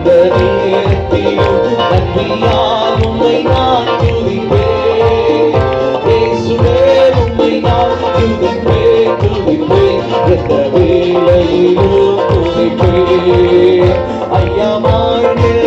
எந்த நேரத்திலும் நன்றியால் உம்மை நான் துதிப்பேன். இயேசுவே உம்மை நான் துதிப்பேன் துதிப்பேன், எந்த வேளையிலும் துதிப்பேன். ஐயா வாழ்க